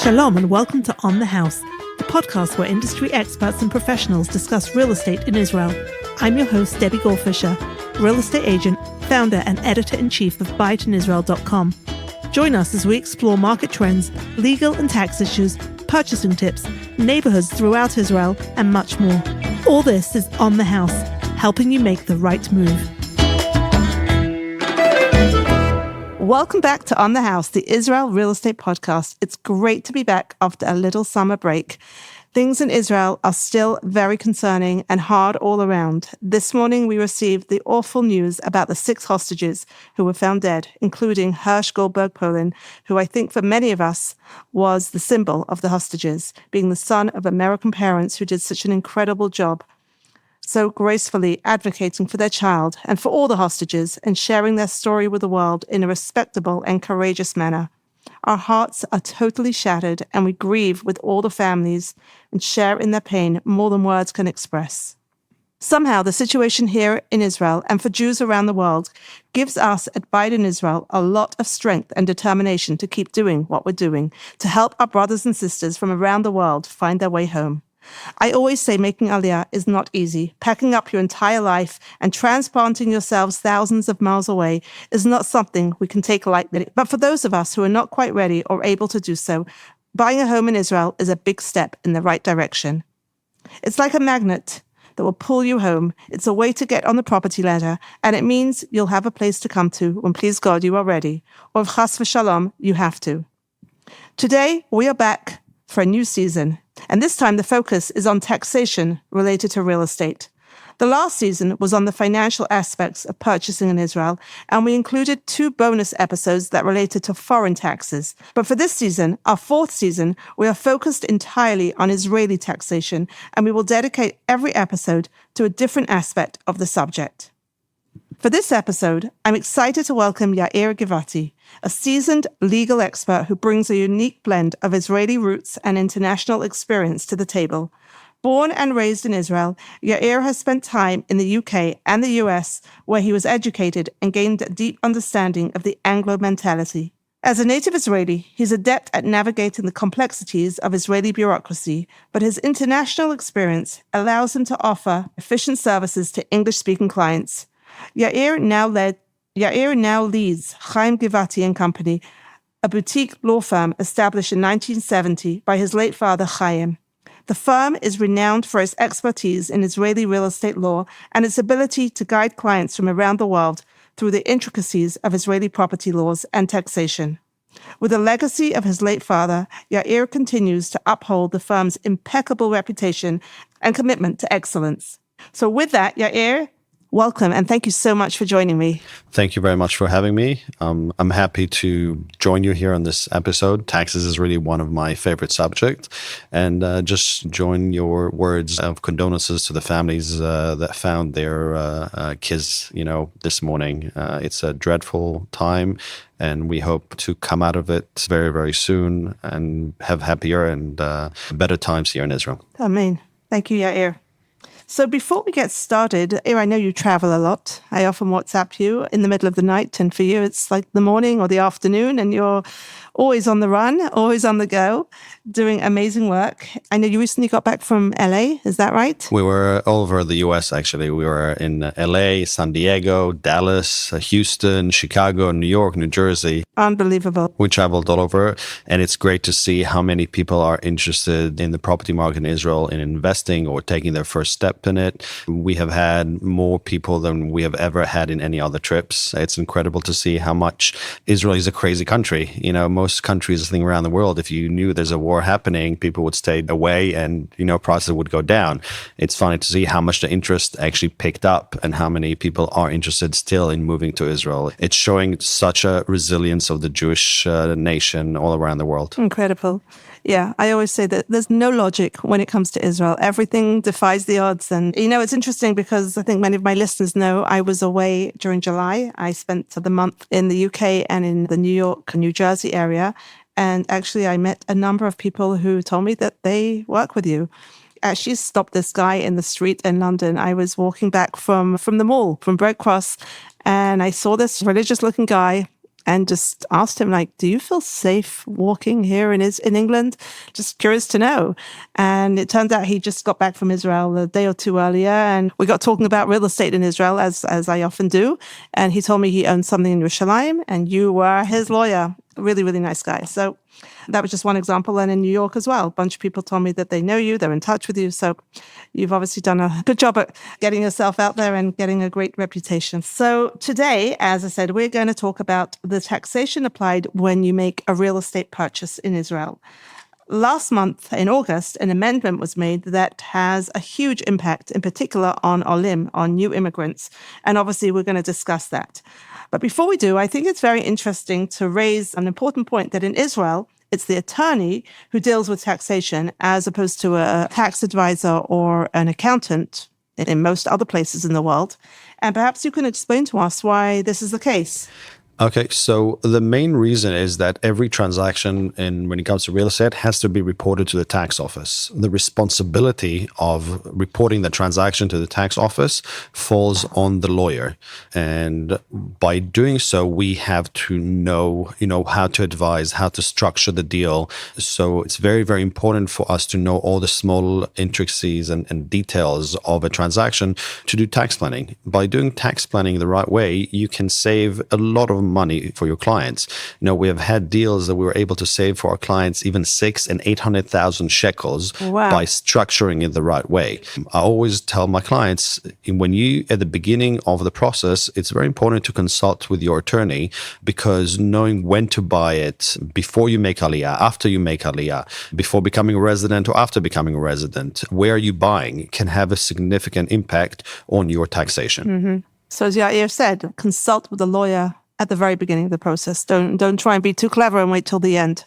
Shalom and welcome to On the House, the podcast where industry experts and professionals discuss real estate in Israel. I'm your host, Debbie Goldfisher, real estate agent, founder and editor-in-chief of buyitinisrael.com. Join us as we explore market trends, legal and tax issues, purchasing tips, neighborhoods throughout Israel, and much more. All this is On the House, helping you make the right move. Welcome back to On the House, the Israel Real Estate Podcast. It's great to be back after a little summer break. Things in Israel are still very concerning and hard all around. This morning, we received the awful news about the 6 hostages who were found dead, including Hirsch Goldberg Polin, who I think for many of us was the symbol of the hostages, being the son of American parents who did such an incredible job, so gracefully advocating for their child and for all the hostages and sharing their story with the world in a respectable and courageous manner. Our hearts are totally shattered and we grieve with all the families and share in their pain more than words can express. Somehow, the situation here in Israel and for Jews around the world gives us at Biden Israel a lot of strength and determination to keep doing what we're doing, to help our brothers and sisters from around the world find their way home. I always say making Aliyah is not easy. Packing up your entire life and transplanting yourselves thousands of miles away is not something we can take lightly. But for those of us who are not quite ready or able to do so, buying a home in Israel is a big step in the right direction. It's like a magnet that will pull you home. It's a way to get on the property ladder, and it means you'll have a place to come to when, please God, you are ready, or if chas v'shalom, you have to. Today, we are back for a new season. And this time the focus is on taxation related to real estate. The last season was on the financial aspects of purchasing in Israel, and we included 2 bonus episodes that related to foreign taxes. But for this season, our 4th season, we are focused entirely on Israeli taxation, and we will dedicate every episode to a different aspect of the subject. For this episode, I'm excited to welcome Yair Givati, a seasoned legal expert who brings a unique blend of Israeli roots and international experience to the table. Born and raised in Israel, Yair has spent time in the UK and the US, where he was educated and gained a deep understanding of the Anglo mentality. As a native Israeli, he's adept at navigating the complexities of Israeli bureaucracy, but his international experience allows him to offer efficient services to English-speaking clients. Yair now leads Yair Givati and Company, a boutique law firm established in 1970 by his late father, Chaim. The firm is renowned for its expertise in Israeli real estate law and its ability to guide clients from around the world through the intricacies of Israeli property laws and taxation. With the legacy of his late father, Yair continues to uphold the firm's impeccable reputation and commitment to excellence. So with that, Yair, welcome, and thank you so much for joining me. Thank you very much for having me. I'm happy to join you here on this episode. Taxes is really one of my favorite subjects. And just join your words of condolences to the families that found their kids, this morning. It's a dreadful time, and we hope to come out of it very, very soon and have happier and better times here in Israel. Amen. Thank you, Yair. So before we get started, I know you travel a lot. I often WhatsApp you in the middle of the night, and for you it's like the morning or the afternoon, and you're always on the run, always on the go, doing amazing work. I know you recently got back from LA, is that right? We were all over the US, actually. We were in LA, San Diego, Dallas, Houston, Chicago, New York, New Jersey. Unbelievable. We traveled all over, and it's great to see how many people are interested in the property market in Israel in investing or taking their first step in it. We have had more people than we have ever had in any other trips. It's incredible to see how much Israel is a crazy country. Most countries, I think, around the world, if you knew there's a war happening, people would stay away and, prices would go down. It's funny to see how much the interest actually picked up and how many people are interested still in moving to Israel. It's showing such a resilience of the Jewish nation all around the world. Incredible. Yeah, I always say that there's no logic when it comes to Israel. Everything defies the odds. And, it's interesting because I think many of my listeners know I was away during July. I spent the month in the UK and in the New York, New Jersey area. And actually, I met a number of people who told me that they work with you. Actually stopped this guy in the street in London. I was walking back from the mall, from Brent Cross, and I saw this religious-looking guy and just asked him, like, do you feel safe walking here in England? Just curious to know. And it turned out he just got back from Israel a day or two earlier, and we got talking about real estate in Israel, as I often do. And he told me he owned something in Yerushalayim, and you were his lawyer. Really, really nice guy. So that was just one example. And in New York as well, a bunch of people told me that they know you, they're in touch with you. So you've obviously done a good job at getting yourself out there and getting a great reputation. So today, as I said, we're going to talk about the taxation applied when you make a real estate purchase in Israel. Last month, in August, an amendment was made that has a huge impact, in particular on Olim, on new immigrants. And obviously, we're going to discuss that. But before we do, I think it's very interesting to raise an important point that in Israel, it's the attorney who deals with taxation as opposed to a tax advisor or an accountant in most other places in the world. And perhaps you can explain to us why this is the case. Okay, so the main reason is that every transaction when it comes to real estate has to be reported to the tax office. The responsibility of reporting the transaction to the tax office falls on the lawyer. And by doing so, we have to know, how to advise, how to structure the deal. So it's very, very important for us to know all the small intricacies and details of a transaction to do tax planning. By doing tax planning the right way, you can save a lot of money for your clients. We have had deals that we were able to save for our clients even 600,000 and 800,000 shekels by structuring it the right way. I always tell my clients, when you at the beginning of the process, it's very important to consult with your attorney, because knowing when to buy it before you make aliyah, after you make aliyah, before becoming a resident or after becoming a resident, where you buying can have a significant impact on your taxation. Mm-hmm. So as Yair said, consult with a lawyer at the very beginning of the process. Don't try and be too clever and wait till the end.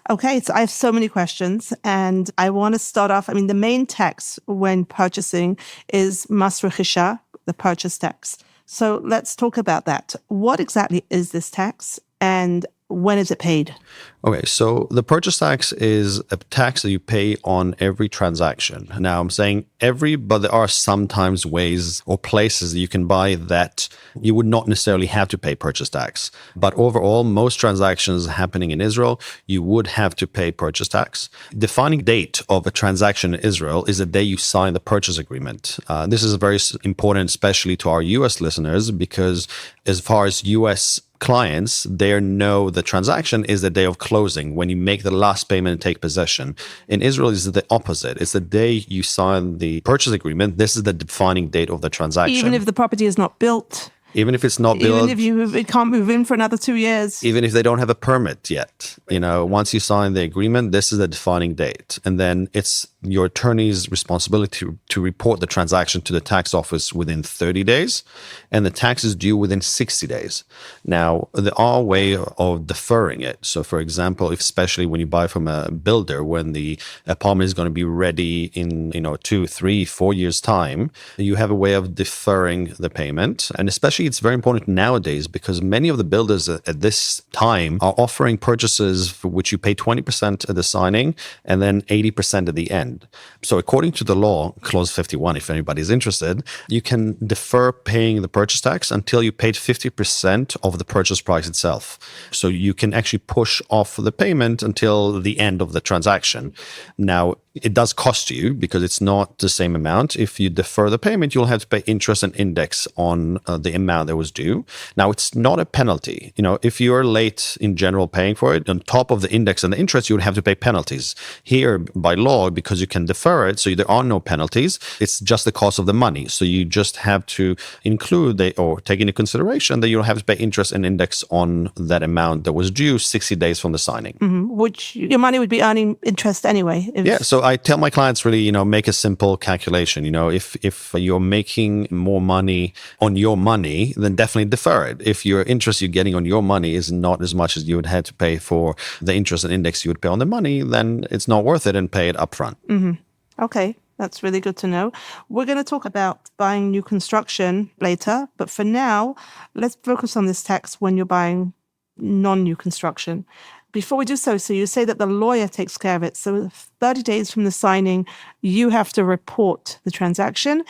Okay, so I have so many questions, and I want to start off. The main tax when purchasing is Mas Rechisha, the purchase tax. So let's talk about that. What exactly is this tax, and when is it paid? Okay, so the purchase tax is a tax that you pay on every transaction. Now, I'm saying every, but there are sometimes ways or places that you can buy that you would not necessarily have to pay purchase tax. But overall, most transactions happening in Israel, you would have to pay purchase tax. Defining date of a transaction in Israel is the day you sign the purchase agreement. This is very important, especially to our U.S. listeners, because as far as U.S. clients, they know the transaction is the day of closing, when you make the last payment and take possession. In Israel, it's the opposite. It's the day you sign the purchase agreement. This is the defining date of the transaction. Even if the property is not built. Even if it's not built. Even if it can't move in for another 2 years. Even if they don't have a permit yet. Once you sign the agreement, this is the defining date. And then it's your attorney's responsibility to report the transaction to the tax office within 30 days. And the tax is due within 60 days. Now, there are ways of deferring it. So, for example, especially when you buy from a builder, when the apartment is going to be ready in 2, 3, 4 years' time, you have a way of deferring the payment. And especially it's very important nowadays, because many of the builders at this time are offering purchases for which you pay 20% at the signing and then 80% at the end. So according to the law, clause 51, if anybody's interested, you can defer paying the purchase tax until you paid 50% of the purchase price itself. So you can actually push off the payment until the end of the transaction. Now, it does cost you, because it's not the same amount. If you defer the payment, you'll have to pay interest and index on the amount that was due. Now, it's not a penalty. If you're late in general paying for it, on top of the index and the interest, you would have to pay penalties. Here, by law, because you can defer it, so there are no penalties, it's just the cost of the money. So you just have to include or take into consideration that you'll have to pay interest and index on that amount that was due 60 days from the signing. Mm-hmm. Which your money would be earning interest anyway. Yeah, so I tell my clients really, make a simple calculation. If you're making more money on your money, then definitely defer it. If your interest you're getting on your money is not as much as you would have to pay for the interest and index you would pay on the money, then it's not worth it, and pay it upfront. Mm-hmm. Okay, that's really good to know. We're going to talk about buying new construction later, but for now, let's focus on this tax when you're buying non-new construction. Before we do so you say that the lawyer takes care of it. So 30 days from the signing, you have to report the transaction.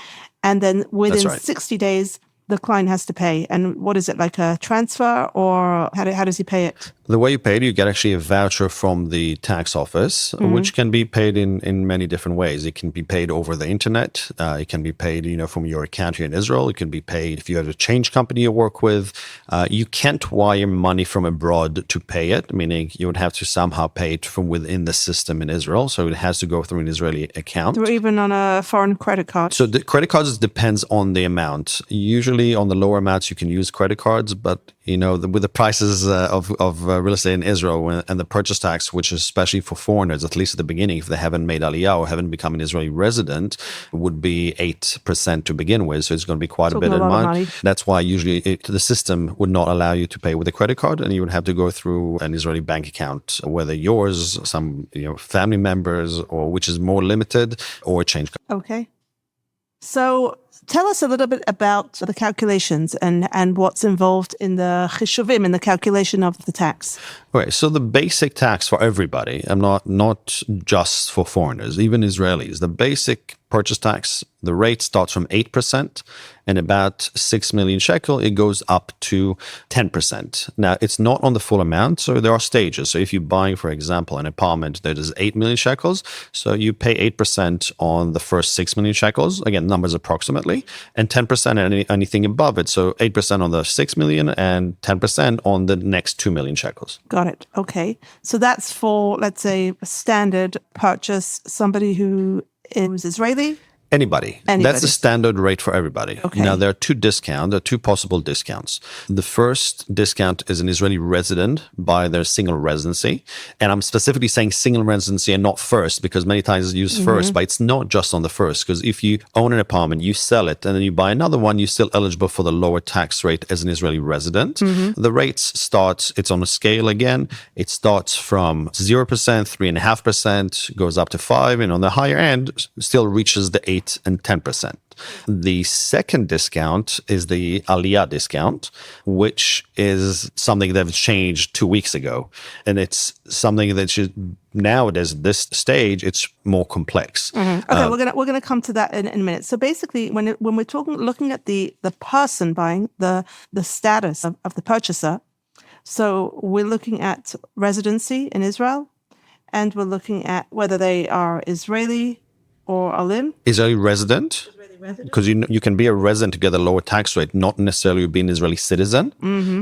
And then within 60 days, the client has to pay? And what is it, like a transfer, or how does he pay it? The way you pay it, you get actually a voucher from the tax office, which can be paid in many different ways. It can be paid over the internet. It can be paid, from your account here in Israel. It can be paid if you have a change company you work with. You can't wire money from abroad to pay it, meaning you would have to somehow pay it from within the system in Israel. So it has to go through an Israeli account. Or even on a foreign credit card? So the credit cards depends on the amount. Usually on the lower amounts, you can use credit cards, but with the prices of real estate in Israel and the purchase tax, which is especially for foreigners, at least at the beginning, if they haven't made aliyah or haven't become an Israeli resident, would be 8% to begin with. So it's going to be quite a bit of money. That's why usually the system would not allow you to pay with a credit card, and you would have to go through an Israeli bank account, whether yours, some family members, or which is more limited, or a change. Okay. So tell us a little bit about the calculations and what's involved in the chishuvim, in the calculation of the tax. Okay, so the basic tax for everybody, not just for foreigners, even Israelis, the basic purchase tax, the rate starts from 8%, and about 6 million shekel, it goes up to 10%. Now, it's not on the full amount, so there are stages. So if you're buying, for example, an apartment that is 8 million shekels, so you pay 8% on the first 6 million shekels, again, numbers approximately, and 10% anything above it. So 8% on the 6 million and 10% on the next 2 million shekels. Got it. Okay. So that's for, let's say, a standard purchase, somebody who is Israeli? Anybody. That's the standard rate for everybody. Okay. Now, there are two possible discounts. The first discount is an Israeli resident by their single residency. And I'm specifically saying single residency and not first, because many times it's used first, but it's not just on the first. Because if you own an apartment, you sell it, and then you buy another one, you're still eligible for the lower tax rate as an Israeli resident. The rates it's on a scale again. It starts from 0%, 3.5%, goes up to 5%, and on the higher end, still reaches the 8% and 10%. The second discount is the aliyah discount, which is something that changed 2 weeks ago. And it's something that nowadays, at this stage, it's more complex. Okay, we're gonna come to that in a minute. So basically, when we're looking at the person buying, the status of the purchaser, so we're looking at residency in Israel, and we're looking at whether they are Israeli or Olim. Israeli resident. Because you can be a resident to get a lower tax rate, not necessarily be an Israeli citizen.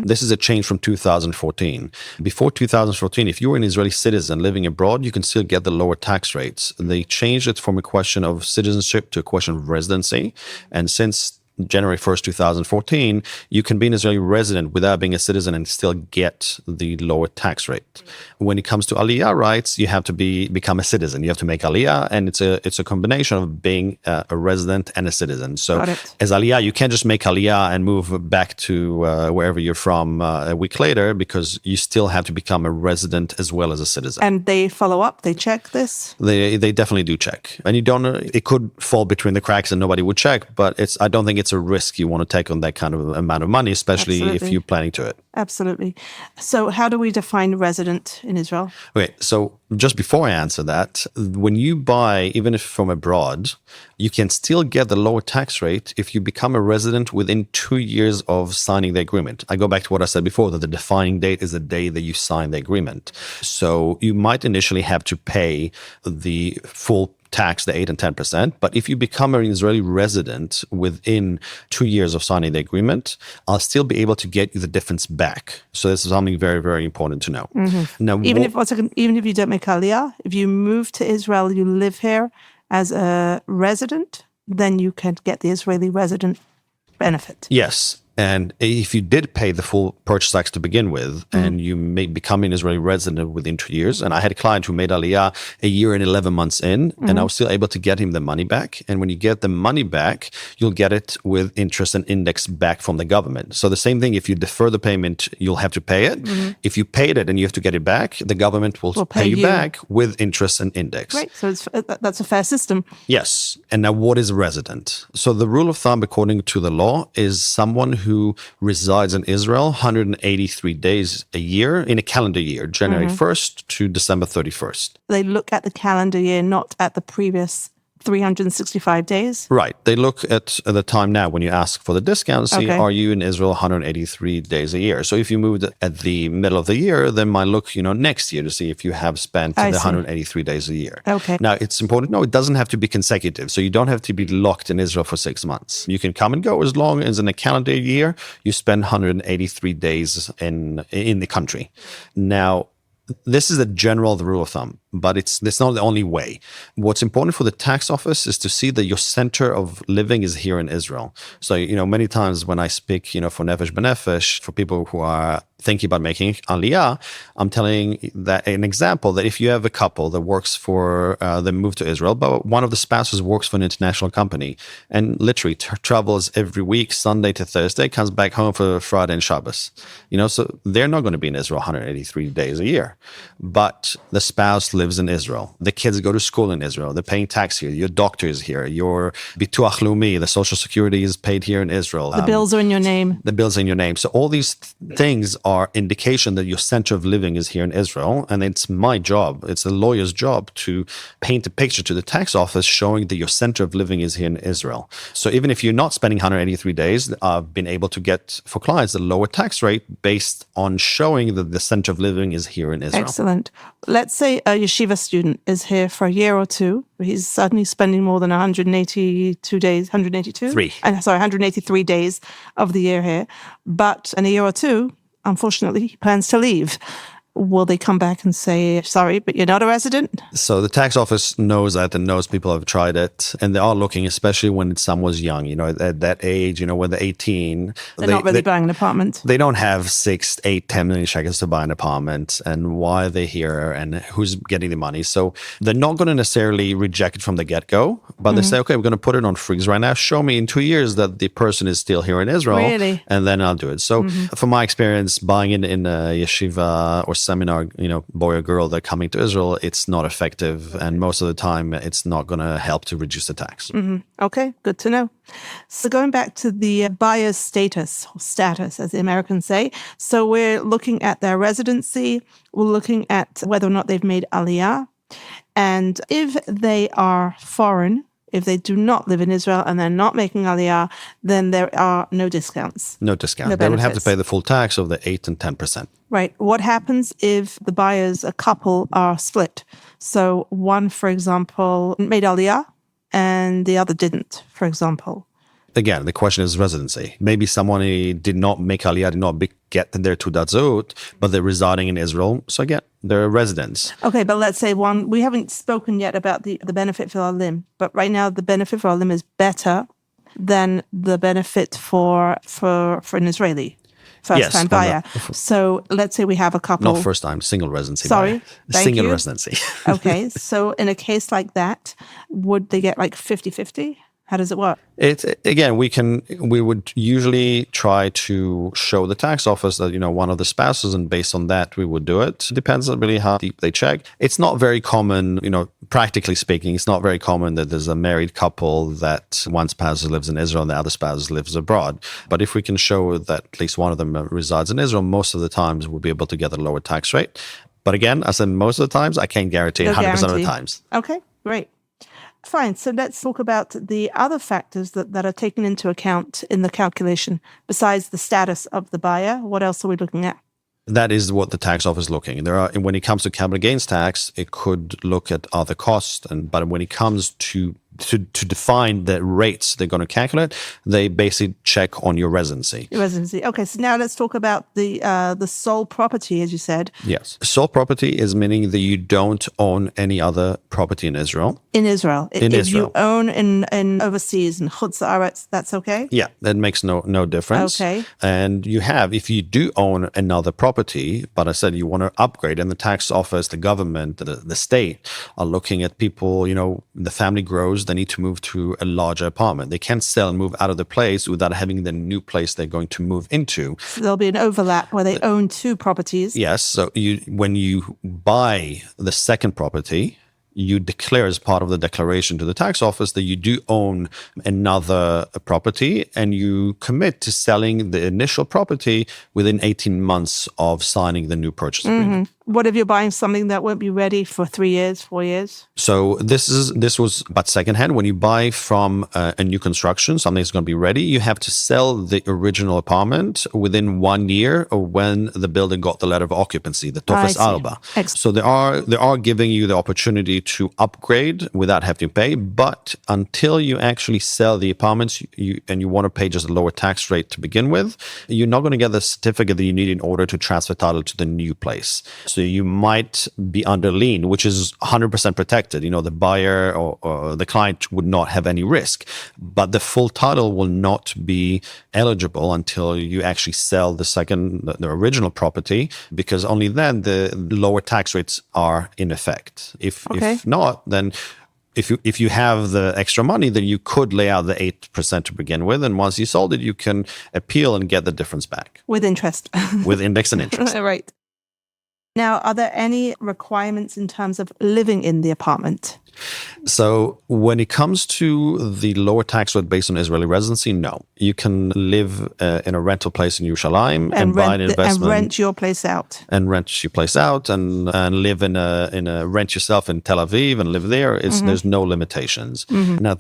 This is a change from 2014. Before 2014, if you were an Israeli citizen living abroad, you can still get the lower tax rates. They changed it from a question of citizenship to a question of residency. And since January 1st, 2014, you can be an Israeli resident without being a citizen and still get the lower tax rate. When it comes to aliyah rights, you have to become a citizen. You have to make aliyah, and it's a combination of being a resident and a citizen. So as aliyah, you can't just make aliyah and move back to wherever you're from a week later, because you still have to become a resident as well as a citizen. And they follow up, they check this? They definitely do check. And you don't know, it could fall between the cracks and nobody would check, but I don't think it's a risk you want to take on that kind of amount of money, especially if you're planning to it. Absolutely. So how do we define resident in Israel? Okay, so just before I answer that, when you buy, even if from abroad, you can still get the lower tax rate if you become a resident within 2 years of signing the agreement. I go back to what I said before, that the defining date is the day that you sign the agreement. So you might initially have to pay the full tax, the 8 and 10%. But if you become an Israeli resident within 2 years of signing the agreement, I'll still be able to get you the difference back. So this is something very, very important to know. Now, even if you don't make aliyah, if you move to Israel, you live here as a resident, then you can get the Israeli resident benefit. Yes. And if you did pay the full purchase tax to begin with, and you may become an Israeli resident within 2 years, and I had a client who made aliyah a year and 11 months in, and I was still able to get him the money back. And when you get the money back, you'll get it with interest and index back from the government. So the same thing, if you defer the payment, you'll have to pay it. If you paid it and you have to get it back, the government will pay you back with interest and index. Right, so that's a fair system. Yes. And now what is a resident? So the rule of thumb, according to the law, is someone who resides in Israel 183 days a year in a calendar year, January 1st to December 31st. They look at the calendar year, not at the previous 365 days? Right. They look at the time now when you ask for the discount, see, Okay. are you in Israel 183 days a year? So if you moved at the middle of the year, then might look, next year to see if you have spent I the see. 183 days a year. Okay. Now, it's important. No, it doesn't have to be consecutive. So you don't have to be locked in Israel for 6 months. You can come and go as long as in a calendar year, you spend 183 days in the country. Now, this is a general rule of thumb, but it's not the only way. What's important for the tax office is to see that your center of living is here in Israel. So, many times when I speak, for Nefesh B'Nefesh, for people who are thinking about making Aliyah, I'm telling that an example that if you have a couple that works for, they move to Israel, but one of the spouses works for an international company and literally travels every week, Sunday to Thursday, comes back home for Friday and Shabbos, so they're not going to be in Israel 183 days a year. But the spouse lives in Israel. The kids go to school in Israel. They're paying tax here. Your doctor is here. Your Bituach Leumi, the social security is paid here in Israel. The bills are in your name. The bills are in your name. So all these things are indication that your center of living is here in Israel. And it's my job, it's the lawyer's job to paint a picture to the tax office showing that your center of living is here in Israel. So even if you're not spending 183 days, I've been able to get for clients a lower tax rate based on showing that the center of living is here in Israel. Excellent. Let's say a yeshiva student is here for a year or two. He's suddenly spending more than 182 days, 182? 183 days of the year here. But in a year or two, unfortunately, he plans to leave. Will they come back and say, sorry, but you're not a resident? So the tax office knows that and knows people have tried it. And they are looking, especially when someone's young, at that age, when they're 18. They're not really buying an apartment. They don't have 6, 8, 10 million shekels to buy an apartment. And why are they here and who's getting the money? So they're not going to necessarily reject it from the get-go, but they say, okay, we're going to put it on freeze right now. Show me in 2 years that the person is still here in Israel. Really? And then I'll do it. So from my experience, buying it in a yeshiva or seminar, boy or girl that are coming to Israel, it's not effective. And most of the time, it's not going to help to reduce the tax. Okay, good to know. So going back to the buyer's status, as the Americans say. So we're looking at their residency. We're looking at whether or not they've made Aliyah. And if they are foreign, if they do not live in Israel and they're not making Aliyah, then there are no discounts. No discount. They would have to pay the full tax of the 8 and 10%. Right. What happens if the buyers, a couple, are split? So one, for example, made Aliyah and the other didn't, for example. Again, the question is residency. Maybe someone did not make Aliyah, did not get their Teudat Zehut, but they're residing in Israel. So again, they're residents. Okay, but let's say we haven't spoken yet about the benefit for Olim, but right now the benefit for Olim is better than the benefit for an Israeli first-time buyer. So let's say we have a couple. Not first-time, single residency. Sorry, single residency. Okay, so in a case like that, would they get like 50-50? How does it work? We would usually try to show the tax office that, one of the spouses, and based on that, we would do it. It depends on really how deep they check. It's not very common, practically speaking, it's not very common that there's a married couple that one spouse lives in Israel and the other spouse lives abroad. But if we can show that at least one of them resides in Israel, most of the times we'll be able to get a lower tax rate. But again, I said most of the times, I can't guarantee 100% of the times. Okay, great. Fine. So let's talk about the other factors that are taken into account in the calculation besides the status of the buyer. What else are we looking at? That is what the tax office is looking. When it comes to capital gains tax, it could look at other costs, but when it comes to define the rates they're going to calculate, they basically check on your residency. Okay, so now let's talk about the sole property, as you said. Yes. Sole property is meaning that you don't own any other property in Israel. In Israel. If you own in overseas, in Chutz La'aretz, that's okay? Yeah, that makes no difference. Okay. And if you do own another property, but I said you want to upgrade, and the tax office, the government, the state are looking at people, the family grows, they need to move to a larger apartment. They can't sell and move out of the place without having the new place they're going to move into. So there'll be an overlap where they own two properties. Yes. So when you buy the second property, you declare as part of the declaration to the tax office that you do own another property, and you commit to selling the initial property within 18 months of signing the new purchase agreement. What if you're buying something that won't be ready for 3 years, 4 years? So this was but secondhand. When you buy from a new construction, something that's going to be ready, you have to sell the original apartment within 1 year of when the building got the letter of occupancy, the Tofes Alba. So they are giving you the opportunity to upgrade without having to pay, but until you actually sell the apartments and you want to pay just a lower tax rate to begin with, you're not going to get the certificate that you need in order to transfer title to the new place. So you might be under lien, which is 100% protected. The buyer or the client would not have any risk, but the full title will not be eligible until you actually sell the original property, because only then the lower tax rates are in effect. If not, then if you have the extra money, then you could lay out the 8% to begin with, and once you sold it, you can appeal and get the difference back with interest, with index and interest. Right. Now, are there any requirements in terms of living in the apartment? So when it comes to the lower tax rate based on Israeli residency, no. You can live in a rental place in Yerushalayim and buy an investment. And rent your place out. And rent your place out and live in a rent yourself in Tel Aviv and live there. There's no limitations. Now,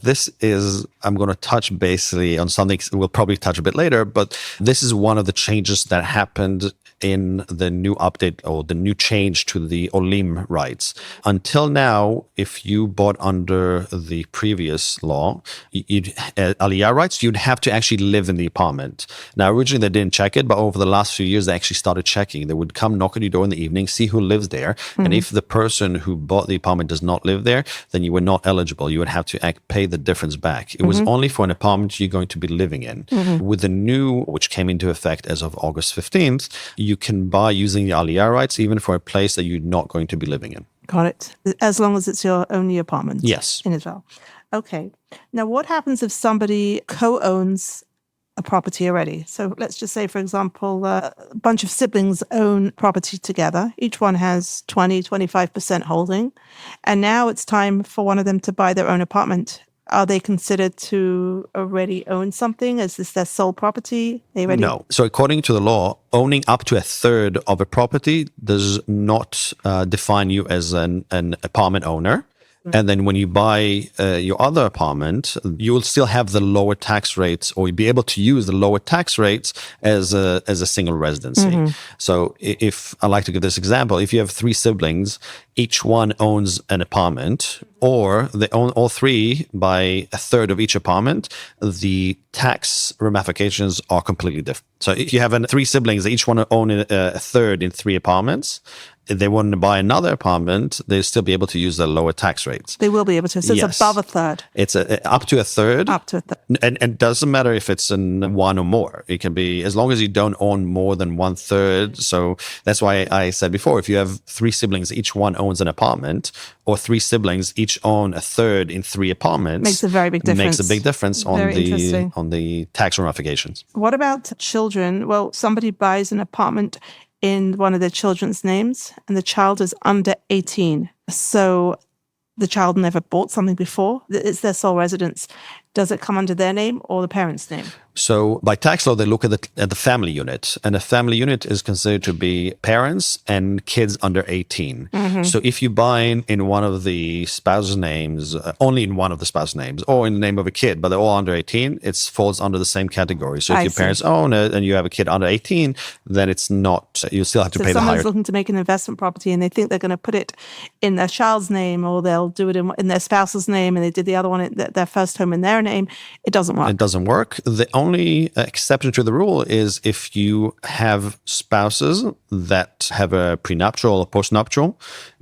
I'm going to touch basically on something we'll probably touch a bit later, but this is one of the changes that happened in the new update or the new change to the Olim rights. Until now, if you bought under the previous law, Aliyah rights, you'd have to actually live in the apartment. Now, originally they didn't check it, but over the last few years, they actually started checking. They would come knock on your door in the evening, see who lives there. And if the person who bought the apartment does not live there, then you were not eligible. You would have to pay the difference back. It was only for an apartment you're going to be living in. With the new, which came into effect as of August 15th, you can buy using the Aliyah rights even for a place that you're not going to be living in. Got it. As long as it's your only apartment. Yes. In Israel. Okay. Now, what happens if somebody co-owns a property already? So let's just say, for example, a bunch of siblings own property together. Each one has 25% holding. And now it's time for one of them to buy their own apartment. Are they considered to already own something? Is this their sole property? No. So according to the law, owning up to a third of a property does not define you as an apartment owner. And then when you buy your other apartment, you will still have the lower tax rates, or you'll be able to use the lower tax rates as a single residency. So if I like to give this example, if you have 3 siblings, each one owns an apartment, or they own all 3 by a third of each apartment, the tax ramifications are completely different. So if you have 3 siblings, they each want to own a third in 3 apartments. If they want to buy another apartment, they'll still be able to use the lower tax rates. They will be able to. So it's above a third. It's up to a third. Up to a third. And it doesn't matter if it's in 1 or more. It can be, as long as you don't own more than 1/3. So that's why I said before, if you have 3 siblings, each one owns an apartment, or 3 siblings each own a third in 3 apartments. Makes a very big difference. Makes a big difference on the tax ramifications. What about children? Well, somebody buys an apartment in one of their children's names, and the child is under 18. So the child never bought something before. It's their sole residence. Does it come under their name or the parent's name? So by tax law, they look at the family unit, and a family unit is considered to be parents and kids under 18. So if you buy in one of the spouse's names, only in one of the spouse's names, or in the name of a kid, but they're all under 18, it falls under the same category. So if your parents own it and you have a kid under 18, then it's not, you still have to pay the higher. Someone's looking to make an investment property and they think they're going to put it in their child's name, or they'll do it in their spouse's name, and they did the other one, their first home in their name. It doesn't work. It doesn't work. The only exception to the rule is if you have spouses that have a prenuptial or postnuptial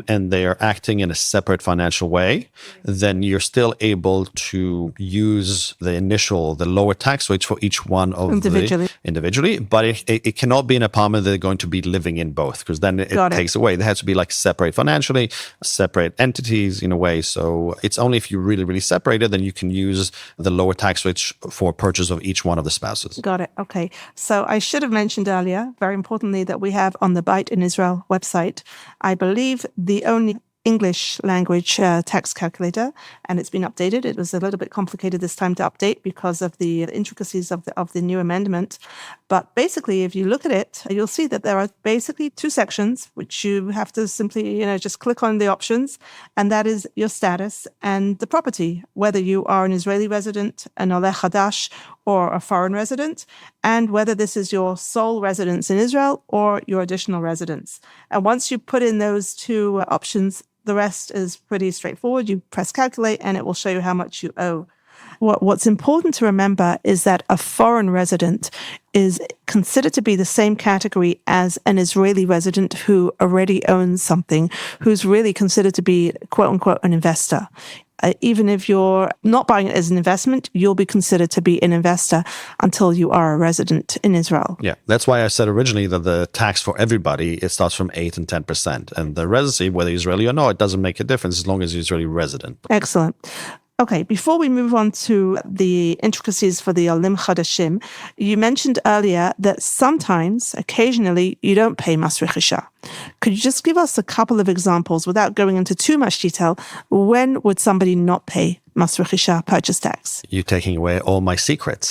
and they are acting in a separate financial way, then you're still able to use the lower tax rates for each one of individually. But it cannot be an apartment they're going to be living in both, because then it takes away. They have to be like separate financially, separate entities in a way. So it's only if you really, really separate it, then you can use the lower tax rates for purchase of each one of the spouses. Got it. Okay. So I should have mentioned earlier, very importantly, that we have on the Byte in Israel website, I believe the only English language tax calculator, and it's been updated. It was a little bit complicated this time to update because of the intricacies of the new amendment. But basically, if you look at it, you'll see that there are basically two sections, which you have to simply, just click on the options, and that is your status and the property, whether you are an Israeli resident, an Oleh Hadash, or a foreign resident, and whether this is your sole residence in Israel or your additional residence. And once you put in those two options, the rest is pretty straightforward. You press calculate and it will show you how much you owe. What's important to remember is that a foreign resident is considered to be the same category as an Israeli resident who already owns something, who's really considered to be, quote unquote, an investor. Even if you're not buying it as an investment, you'll be considered to be an investor until you are a resident in Israel. Yeah, that's why I said originally that the tax for everybody, it starts from 8 and 10%. And the residency, whether Israeli or not, it doesn't make a difference as long as you're Israeli resident. Excellent. Okay, before we move on to the intricacies for the Olim Chadashim, you mentioned earlier that sometimes, occasionally, you don't pay Mas Rechisha. Could you just give us a couple of examples without going into too much detail? When would somebody not pay Mas Rechisha purchase tax? You're taking away all my secrets.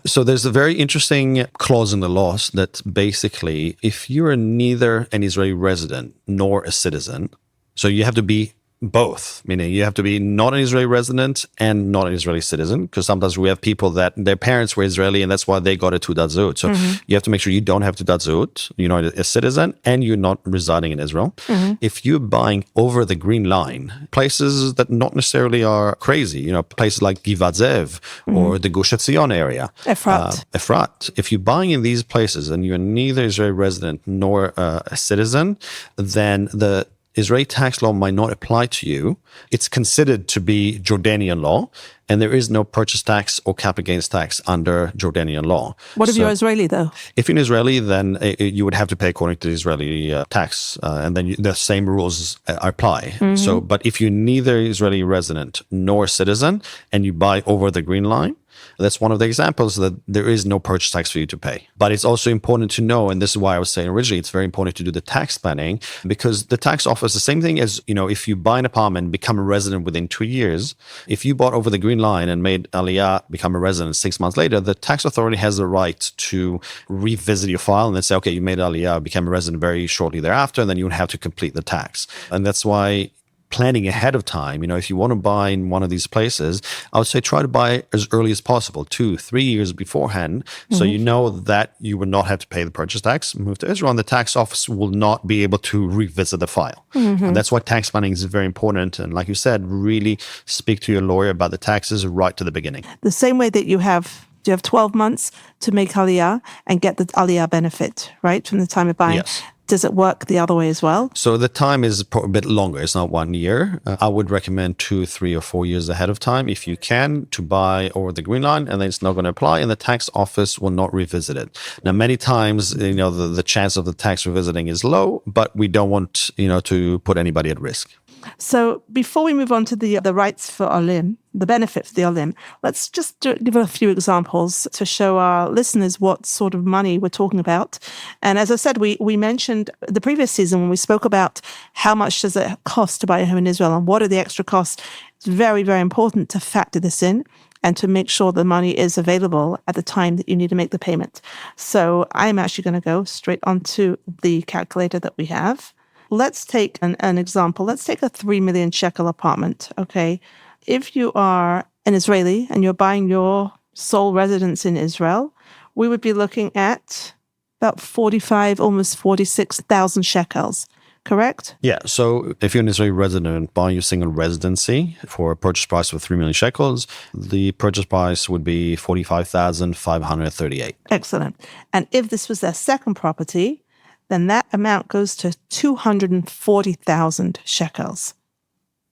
So there's a very interesting clause in the laws that basically, if you're neither an Israeli resident nor a citizen, so you have to be both, meaning you have to be not an Israeli resident and not an Israeli citizen, because sometimes we have people that their parents were Israeli and that's why they got a Teudat Zehut. So you have to make sure you don't have Teudat Zehut, you're not a citizen, and you're not residing in Israel. If you're buying over the green line, places that not necessarily are crazy, places like Givat Zev or the Gush Etzion area. Efrat. If you're buying in these places and you're neither Israeli resident nor a citizen, then the Israeli tax law might not apply to you. It's considered to be Jordanian law, and there is no purchase tax or capital gains tax under Jordanian law. What if you're Israeli, though? If you're Israeli, then you would have to pay according to the Israeli tax, and then the same rules apply. So, but if you're neither Israeli resident nor citizen, and you buy over the green line, that's one of the examples that there is no purchase tax for you to pay. But it's also important to know, and this is why I was saying originally, it's very important to do the tax planning, because the tax office, the same thing as, if you buy an apartment and become a resident within 2 years, if you bought over the green line and made Aliyah become a resident 6 months later, the tax authority has the right to revisit your file and then say, okay, you made Aliyah, became a resident very shortly thereafter, and then you would have to complete the tax. And that's why planning ahead of time, if you want to buy in one of these places, I would say try to buy as early as possible, 2-3 years beforehand, so you know that you will not have to pay the purchase tax. Move to Israel, and the tax office will not be able to revisit the file. And that's why tax planning is very important. And like you said, really speak to your lawyer about the taxes right to the beginning. The same way that you have 12 months to make Aliyah and get the Aliyah benefit, right, from the time of buying. Yes. Does it work the other way as well? So the time is a bit longer. It's not 1 year. I would recommend 2, 3, or 4 years ahead of time, if you can, to buy over the green line, and then it's not going to apply, and the tax office will not revisit it. Now, many times, the chance of the tax revisiting is low, but we don't want, to put anybody at risk. So before we move on to the rights for Olim, the benefit for the Olim, let's just give a few examples to show our listeners what sort of money we're talking about. And as I said, we mentioned the previous season when we spoke about how much does it cost to buy a home in Israel and what are the extra costs. It's very, very important to factor this in and to make sure the money is available at the time that you need to make the payment. So I'm actually going to go straight onto the calculator that we have. Let's take an example. Let's take a 3 million shekel apartment, okay? If you are an Israeli and you're buying your sole residence in Israel, we would be looking at about 45, almost 46,000 shekels, correct? Yeah, so if you're an Israeli resident buying your single residency for a purchase price of 3 million shekels, the purchase price would be 45,538. Excellent. And if this was their second property, then that amount goes to 240,000 shekels,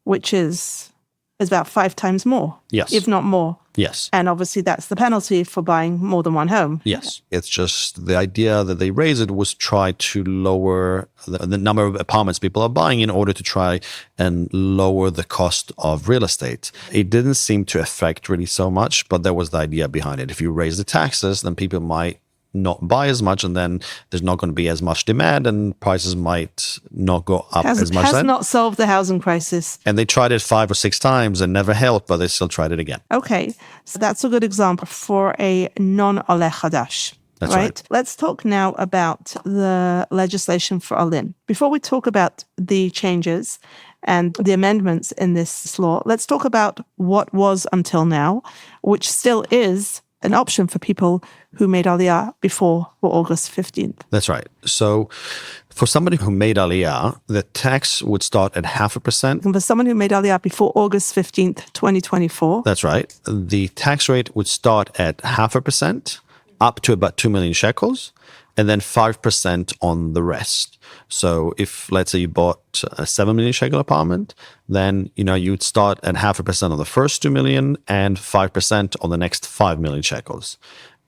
which is about 5 times more, yes, if not more. Yes. And obviously that's the penalty for buying more than one home. Yes. It's just the idea that they raised it was try to lower the number of apartments people are buying in order to try and lower the cost of real estate. It didn't seem to affect really so much, but that was the idea behind it. If you raise the taxes, then people might not buy as much, and then there's not going to be as much demand, and prices might not go up as much. Has not solved the housing crisis. And they tried it 5 or 6 times and never helped, but they still tried it again. Okay, so that's a good example for a non-Oleh Chadash. That's right. Let's talk now about the legislation for Olim. Before we talk about the changes and the amendments in this law, let's talk about what was until now, which still is an option for people who made Aliyah before August 15th. That's right. So for somebody who made Aliyah, the tax would start at 0.5%. And for someone who made Aliyah before August 15th, 2024. That's right. The tax rate would start at 0.5%. Up to about 2 million shekels, and then 5% on the rest. So if, let's say, you bought a 7 million shekel apartment, then, you'd start at 0.5% on the first 2 million and 5% on the next 5 million shekels.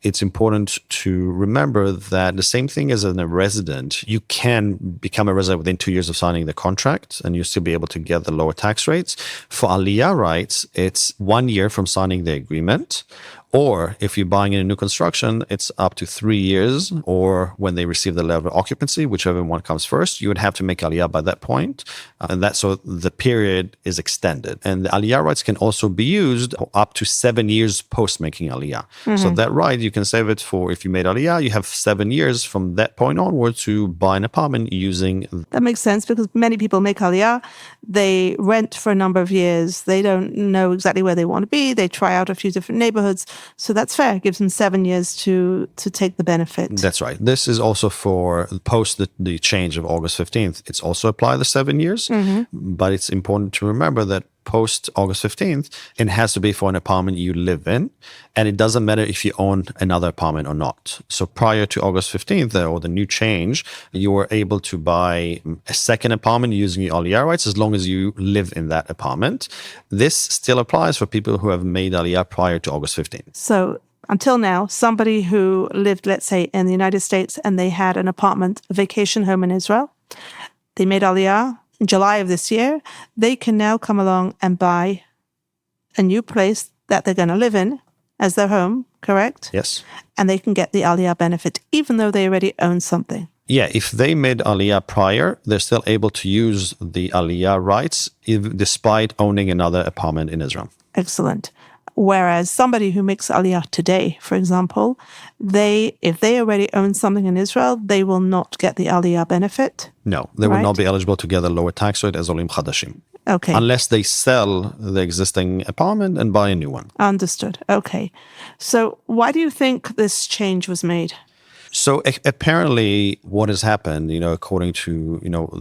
It's important to remember that the same thing as a resident, you can become a resident within 2 years of signing the contract, and you'll still be able to get the lower tax rates. For Aliyah rights, it's 1 year from signing the agreement. Or if you're buying in a new construction, it's up to 3 years, or when they receive the level of occupancy, whichever one comes first, you would have to make Aliyah by that point. And that's so the period is extended. And the Aliyah rights can also be used up to 7 years post making Aliyah. So that right, you can save it for, if you made Aliyah, you have 7 years from that point onward to buy an apartment using. That makes sense because many people make Aliyah. They rent for a number of years. They don't know exactly where they want to be. They try out a few different neighborhoods. So that's fair. It gives them 7 years to take the benefit. That's right. This is also for post the change of August 15th. It's also applied the 7 years. But it's important to remember that post August 15th, it has to be for an apartment you live in. And it doesn't matter if you own another apartment or not. So prior to August 15th, or the new change, you were able to buy a second apartment using your Aliyah rights as long as you live in that apartment. This still applies for people who have made Aliyah prior to August 15th. So until now, somebody who lived, let's say, in the United States and they had an apartment, a vacation home in Israel, they made Aliyah in July of this year, they can now come along and buy a new place that they're going to live in as their home, correct? Yes. And they can get the Aliyah benefit, even though they already own something. Yeah, if they made Aliyah prior, they're still able to use the Aliyah rights despite owning another apartment in Israel. Excellent. Whereas somebody who makes Aliyah today, for example, if they already own something in Israel, they will not get the Aliyah benefit. No, they will not be eligible to get a lower tax rate as Olim Chadashim. Okay. Unless they sell the existing apartment and buy a new one. Understood. Okay. So why do you think this change was made? So apparently what has happened, according to,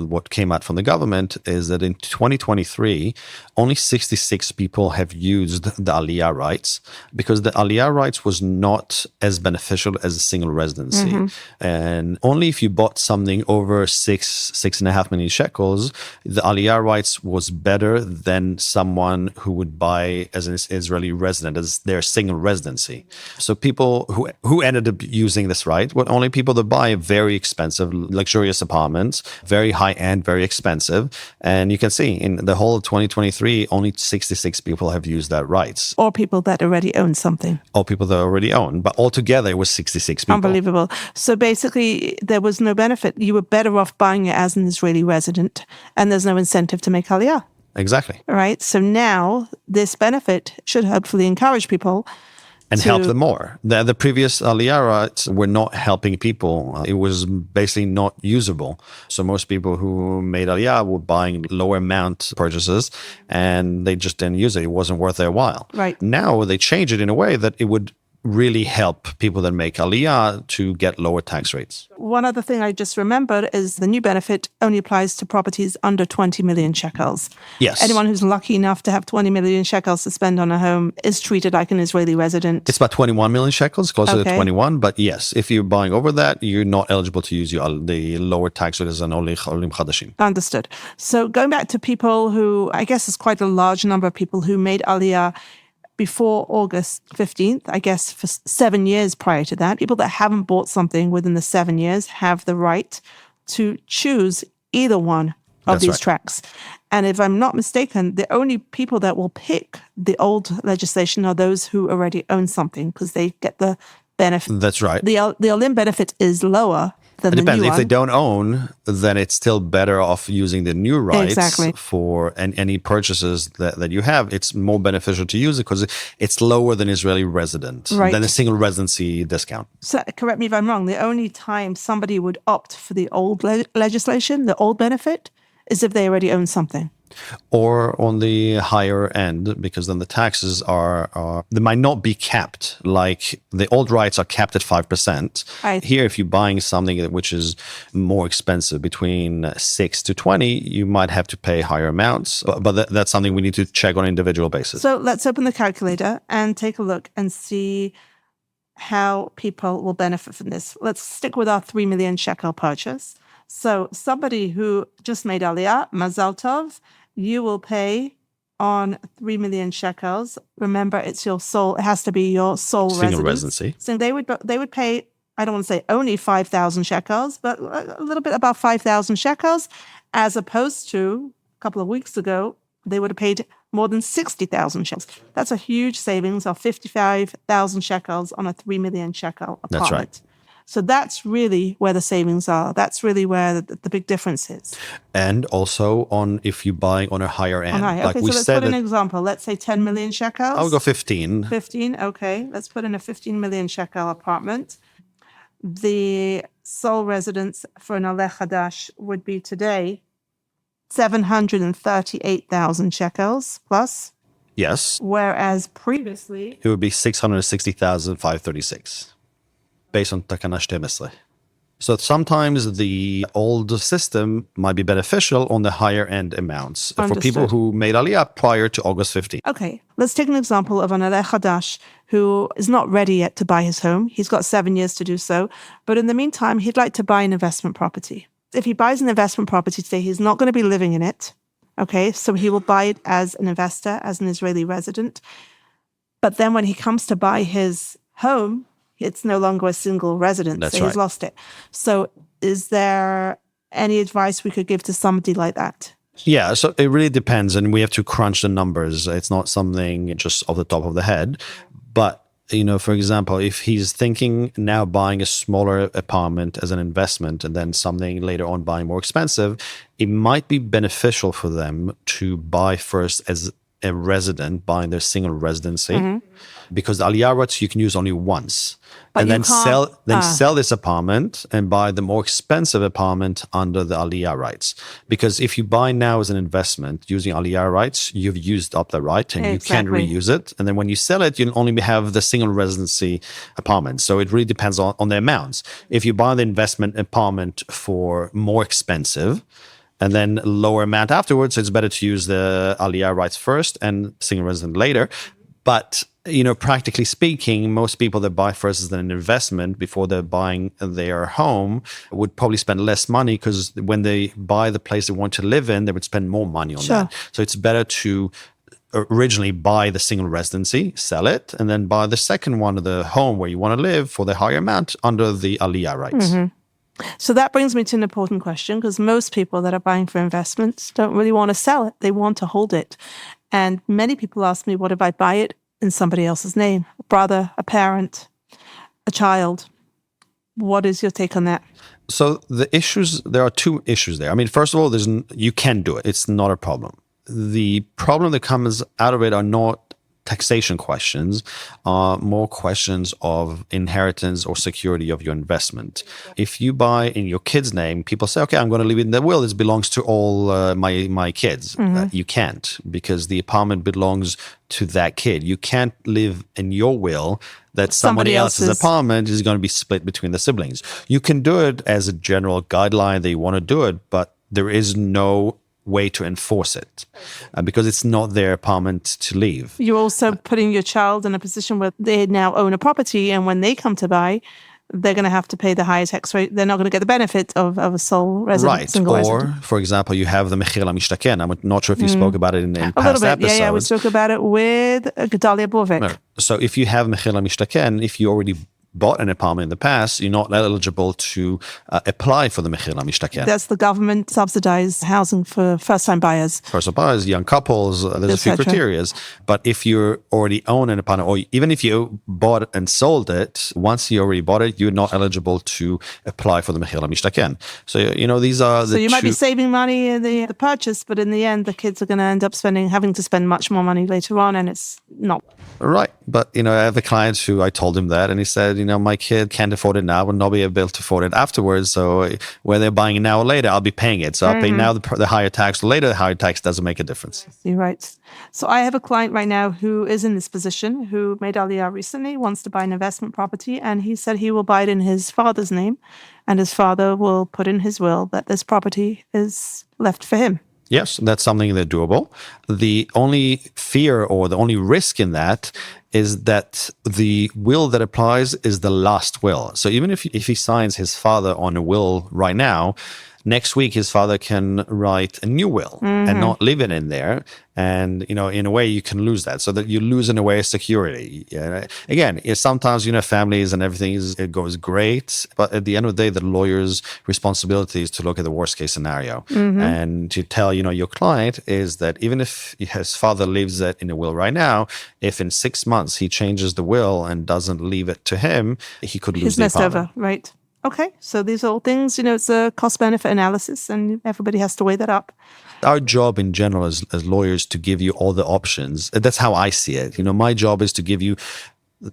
what came out from the government is that in 2023, only 66 people have used the Aliyah rights because the Aliyah rights was not as beneficial as a single residency. And only if you bought something over 6.5 million shekels, the Aliyah rights was better than someone who would buy as an Israeli resident, as their single residency. So people who ended up using this right were only people that buy very expensive, luxurious apartments, very high-end, very expensive. And you can see in the whole of 2023, only 66 people have used that rights. Or people that already own something. Or people that already own. But altogether, it was 66 people. Unbelievable. So basically, there was no benefit. You were better off buying it as an Israeli resident, and there's no incentive to make Aliyah. Exactly. Right? So now, this benefit should hopefully encourage people and help them more. The previous Aliyah rights were not helping people. It was basically not usable. So most people who made Aliyah were buying lower amount purchases and they just didn't use it. It wasn't worth their while. Right. Now they change it in a way that it would really help people that make Aliyah to get lower tax rates. One other thing I just remembered is the new benefit only applies to properties under 20 million shekels. Yes. Anyone who's lucky enough to have 20 million shekels to spend on a home is treated like an Israeli resident. It's about 21 million shekels, closer to 21. But yes, if you're buying over that, you're not eligible to use the lower tax rate as an Olim Chadashim. Understood. So going back to people who, I guess it's quite a large number of people who made Aliyah before August 15th, I guess for 7 years prior to that, people that haven't bought something within the 7 years have the right to choose either one of these tracks. And if I'm not mistaken, the only people that will pick the old legislation are those who already own something because they get the benefit. That's right. The Olim benefit is lower than It the depends. new If one. they don't own, then it's still better off using the new rights Exactly. for any purchases that you have. It's more beneficial to use it because it's lower than Israeli resident, Right. than a single residency discount. So correct me if I'm wrong. The only time somebody would opt for the old legislation, the old benefit, is if they already own something. Or on the higher end, because then the taxes are they might not be capped. Like the old rights are capped at 5%. Right. Here, if you're buying something which is more expensive, between 6 to 20, you might have to pay higher amounts. But that's something we need to check on an individual basis. So let's open the calculator and take a look and see how people will benefit from this. Let's stick with our 3 million shekel purchase. So somebody who just made Aliyah, Mazal Tov, you will pay on 3 million shekels. Remember, it's your sole. It has to be your sole Single residence. residency. So they would pay. I don't want to say only 5,000 shekels, but a little bit above 5,000 shekels, as opposed to a couple of weeks ago they would have paid more than 60,000 shekels. That's a huge savings of 55,000 shekels on a 3 million shekel apartment. That's right. So that's really where the savings are. That's really where the big difference is. And also on if you're buying on a higher end. Okay, so let's put an example. Let's say 10 million shekels. I'll go 15. 15, okay. Let's put in a 15 million shekel apartment. The sole residence for an Aleh Hadash would be today 738,000 shekels plus. Yes. Whereas previously, It would be 660,536 based on Takana 12. So sometimes the old system might be beneficial on the higher end amounts for people Understood. who made Aliyah prior to August 15. okay, let's take an example of an Aleh Hadash who is not ready yet to buy his home. He's got 7 years to do so. But in the meantime, he'd like to buy an investment property. If he buys an investment property today, he's not going to be living in it. Okay, so he will buy it as an investor, as an Israeli resident. But then when he comes to buy his home, it's no longer a single residence. That's so he's right. lost it. So is there any advice we could give to somebody like that? Yeah, so it really depends, and we have to crunch the numbers. It's not something just off the top of the head. But, for example, if he's thinking now buying a smaller apartment as an investment and then something later on buying more expensive, it might be beneficial for them to buy first as a resident, buying their single residency, because the Aliyah rights you can use only once. But and you then can't- sell this apartment and buy the more expensive apartment under the Aliyah rights. Because if you buy now as an investment using Aliyah rights, you've used up the right and you can't Exactly. reuse it. And then when you sell it, you only have the single residency apartment. So it really depends on the amounts. If you buy the investment apartment for more expensive, and then lower amount afterwards, it's better to use the Aliyah rights first and single resident later. But, practically speaking, most people that buy first as an investment before they're buying their home would probably spend less money because when they buy the place they want to live in, they would spend more money on Sure. that. So it's better to originally buy the single residency, sell it, and then buy the second one of the home where you want to live for the higher amount under the Aliyah rights. So that brings me to an important question, because most people that are buying for investments don't really want to sell it. They want to hold it. And many people ask me, what if I buy it in somebody else's name? A brother, a parent, a child. What is your take on that? So there are two issues there. I mean, first of all, you can do it. It's not a problem. The problem that comes out of it are not taxation questions, are more questions of inheritance or security of your investment. If you buy in your kid's name, people say, okay, I'm going to leave it in the will. This belongs to all my kids. You can't, because the apartment belongs to that kid. You can't live in your will that somebody else's apartment is going to be split between the siblings. You can do it as a general guideline that you want to do it, but there is no way to enforce it because it's not their apartment to leave. You're also putting your child in a position where they now own a property, and when they come to buy, they're going to have to pay the higher tax rate. They're not going to get the benefit of a sole resident, Right. single Or, resident. for example, you have the Mechir LaMishtaken. I'm not sure if you spoke about it in A little past bit, episodes. yeah. We spoke about it with Gedalia Bovik. So if you have Mechir LaMishtaken, if you already bought an apartment in the past, you're not eligible to apply for the Mechir Lamishtaken. That's the government subsidized housing for first-time buyers. First-time buyers, young couples, there's a few criteria. But if you already own an apartment, or even if you bought and sold it, once you already bought it, you're not eligible to apply for the Mechir Lamishtaken. So, these are the So you might be saving money in the purchase, but in the end, the kids are going to end up having to spend much more money later on, and it's not. Right. But, I have a client who I told him that, and he said, my kid can't afford it now, will not be able to afford it afterwards. So whether they're buying it now or later, I'll be paying it. So I'll pay now the higher tax, later the higher tax doesn't make a difference. You're right. So I have a client right now who is in this position, who made Aliyah recently, wants to buy an investment property, and he said he will buy it in his father's name, and his father will put in his will that this property is left for him. Yes, that's something that's doable. The only fear or the only risk in that is that the will that applies is the last will. So even if he signs his father on a will right now, next week his father can write a new will and not leave it in there. And, in a way you can lose that, so that you lose in a way of security. Again, sometimes, families and everything it goes great, but at the end of the day, the lawyer's responsibility is to look at the worst case scenario and to tell, your client is that even if his father leaves it in a will right now, if in 6 months he changes the will and doesn't leave it to him, he could lose the apartment. Over, right. Okay, so these are all things, it's a cost-benefit analysis, and everybody has to weigh that up. Our job in general as lawyers to give you all the options. That's how I see it. My job is to give you